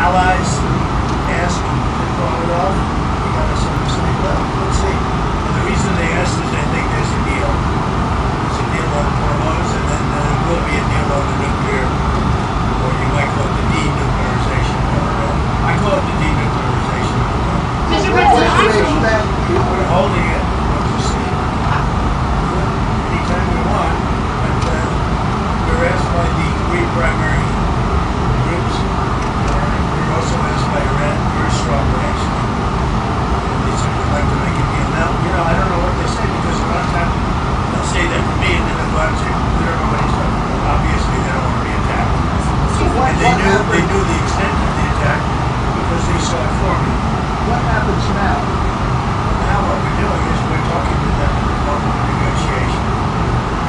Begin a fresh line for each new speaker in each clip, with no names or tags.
allies asked to call it off. We got to sort of say, well, let's see. And the reason they asked is they think there's a deal. There's a deal on hormones, and then there will be a deal on the nuclear, or you might call it the denuclearization. I call it the denuclearization.
Mr. President,
we're holding it. We'll see. Anytime we want. But we're asked by the three primary groups. We're also asked by Iran. We're stronger, actually. They said we'd like to make a deal. Now, I don't know what they say, because a lot of times they'll say that for me, and then they'll go out and say, we don't know what he's talking about. Obviously, they don't want to be attacked. And they knew the extent of the attack because they saw it forming.
What happens now?
Now what we're doing is we're talking to them in the moment of negotiation.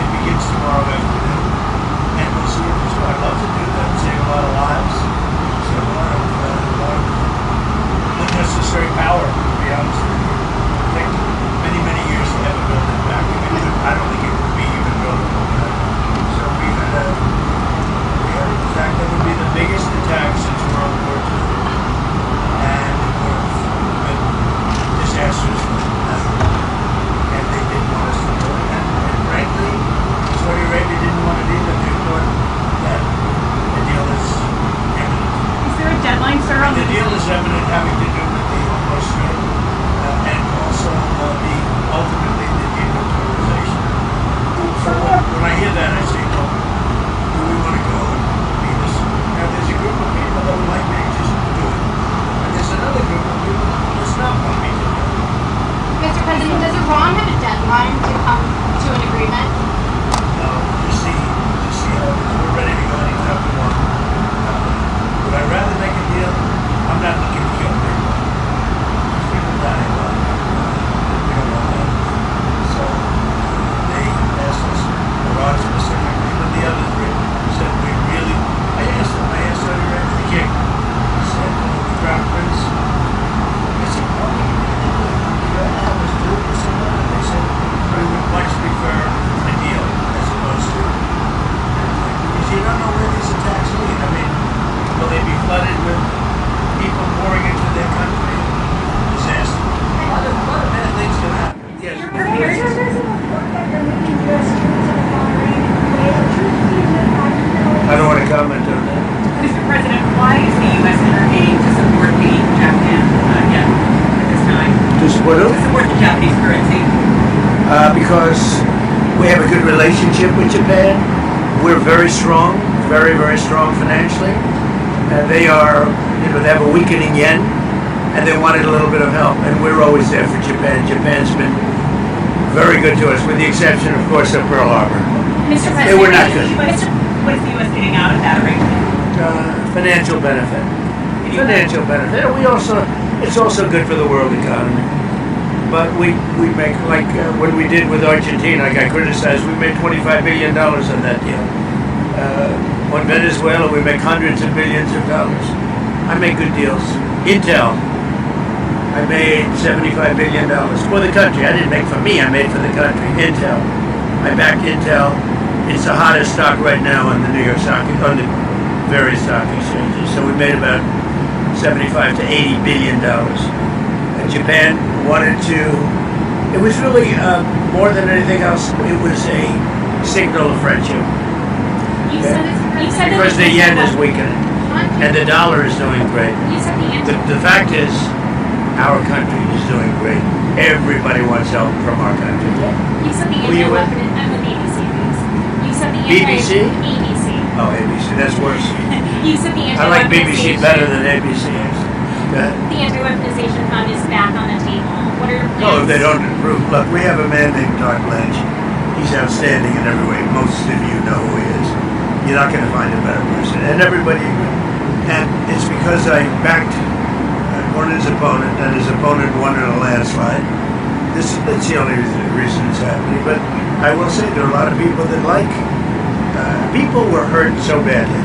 It begins tomorrow afternoon. And we'll see if it's what I'd love to do that. Save a lot of lives. Save a lot of unnecessary power, to be honest with you. It takes many, many years to ever build it back. I don't think it would be even buildable. So we had in fact, that would be the biggest attack since World War II. And it would have been disastrous. And they didn't want us to do it. And frankly, Saudi Arabia didn't want it either. They thought that the deal is imminent.
Is there a deadline, sir?
The deal is imminent, having to do with the Hormuz Strait, and also ultimately the denuclearization. So when I hear that, I say, well, do we want to go and be this? Now, there's a group of people that would like me just to do it, and there's another group of people that does not want me to do it.
Mr. President, does Iran have a deadline to come to an agreement?
No, just see how we're ready to go anytime we want. Would I rather make a deal? I'm not looking to kill people. People die a lot. We don't want that. So they asked us, Iran specifically, but the other three said we really. I asked Saudi Arabia, the king. I said, the crown prince. I said, what do you really do? You have us do this and that. They said, we would much prefer a deal as opposed to. Because you don't know where these attacks lead. I mean, will they be flooded with people pouring into their country? Disaster. A lot of bad things can happen. Yes. I don't want to comment on that.
Mr. President, why is the U.S. intervening to support the Japan yen at this time?
To support who?
To support the Japanese currency.
Because we have a good relationship with Japan. We're very strong, very, very strong financially. And they are, they have a weakening yen, and they wanted a little bit of help. And we're always there for Japan. Japan's been very good to us, with the exception, of course, of Pearl Harbor.
Mr. President,
They were not good.
What is the U.S. getting out of that arrangement?
Financial benefit. Financial benefit. It's also good for the world economy. But we make, like when we did with Argentina, I got criticized, we made $25 billion on that deal. On Venezuela, we make hundreds of billions of dollars. I make good deals. Intel, I made $75 billion for the country. I didn't make for me, I made for the country. Intel, I backed Intel. It's the hottest stock right now on the New York stock, on the various stock exchanges. So we made about $75 to $80 billion. And Japan wanted to, it was really more than anything else, it was a signal of friendship.
You said
Because the yen is weakening and the dollar is doing great.
You said
The fact is, our country is doing great. Everybody wants help from our country.
You said the
Were you with?
I'm with ABC News. You said the
BBC?
ABC.
Oh, ABC, that's worse.
You said the
I like BBC better than ABC. Go ahead.
The anti-weaponization fund is back on the table. What are your plans?
Oh, if they don't improve. Look, we have a man named Todd Blanche. He's outstanding in every way. Most of you know who he is. You're not going to find a better person. And everybody agreed. And it's because I backed one his opponent, and his opponent won in a landslide. That's the only reason it's happening. But I will say there are a lot of people that like. People were hurt so badly.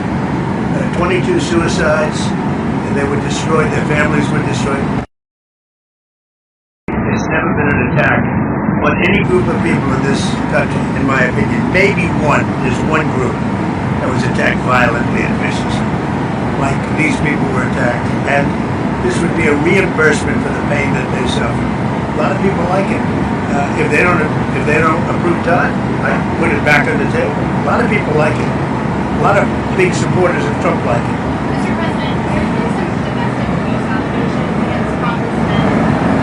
22 suicides, and they were destroyed. Their families were destroyed. There's never been an attack on any group of people in this country, in my opinion. Maybe one. There's one group that was attacked violently and viciously. like these people were attacked, and this would be a reimbursement for the pain that they suffered. A lot of people like it. If they don't approve time, I put it back on the table. A lot of people like it. A lot of big supporters of Trump like it.
Mr. President, there's been some domestic abuse allegations against Congressman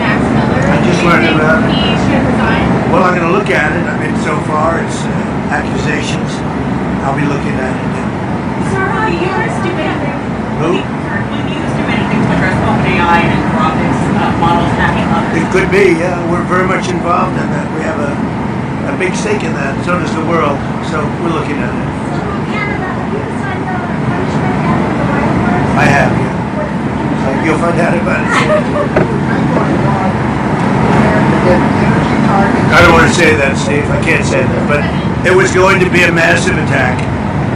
Max Miller.
I just learned about it.
He should resign.
Well, I'm going to look at it. I mean, so far it's accusations. I'll be looking at it.
Sir, will you use do anything?
Who?
Will you do anything to address OpenAI and robotics models hacking others?
It could be. We're very much involved in that. We have a big stake in that. So does the world. So we're looking at it. I have. Yeah. You'll find out about it. I don't want to say that, Steve. I can't say that. But it was going to be a massive attack.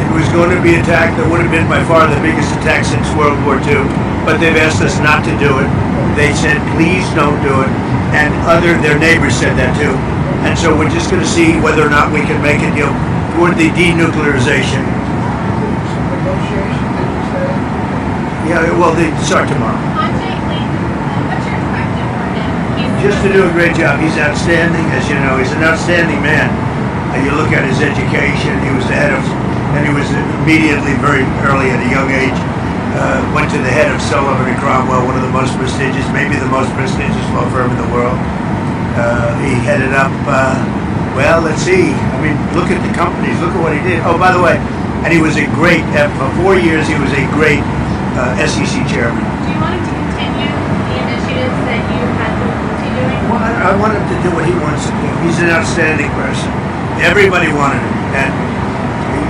It was going to be an attack that would have been by far the biggest attack since World War II. But they've asked us not to do it. They said, please don't do it. And their neighbors said that too. And so we're just going to see whether or not we can make a deal toward the denuclearization. Yeah, well, they start tomorrow.
On Jake Lee, what's your perspective for him?
Just to do a great job. He's outstanding, as you know. He's an outstanding man. You look at his education. He was the head of, and he was immediately, very early at a young age, went to the head of Sullivan and Cromwell, one of the most prestigious, maybe the most prestigious law firm in the world. He headed up, well, let's see. I mean, look at the companies. Look at what he did. Oh, by the way, and he was a great, for 4 years, he was a great SEC chairman.
Do you want him to continue the initiatives that you had difficulty doing?
Well, I want him to do what he wants to do. He's an outstanding person. Everybody wanted him. And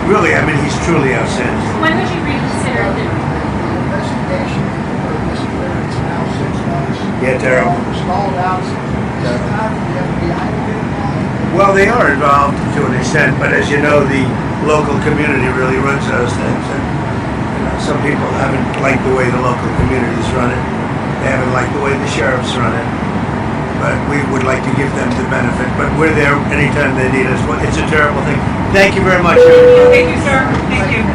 really, I mean, he's truly outstanding.
When would you reconsider the
Investigation for this clearance now 6 months.
Yeah, terrible.
Stalled out. Is it time for the FBI to get involved?
Well, they are involved to an extent, but as you know, the local community really runs those things. And some people haven't liked the way the local communities run it. They haven't liked the way the sheriffs run it. But we would like to give them the benefit. But we're there anytime they need us. It's a terrible thing. Thank you very much.
Thank you, sir. Thank you.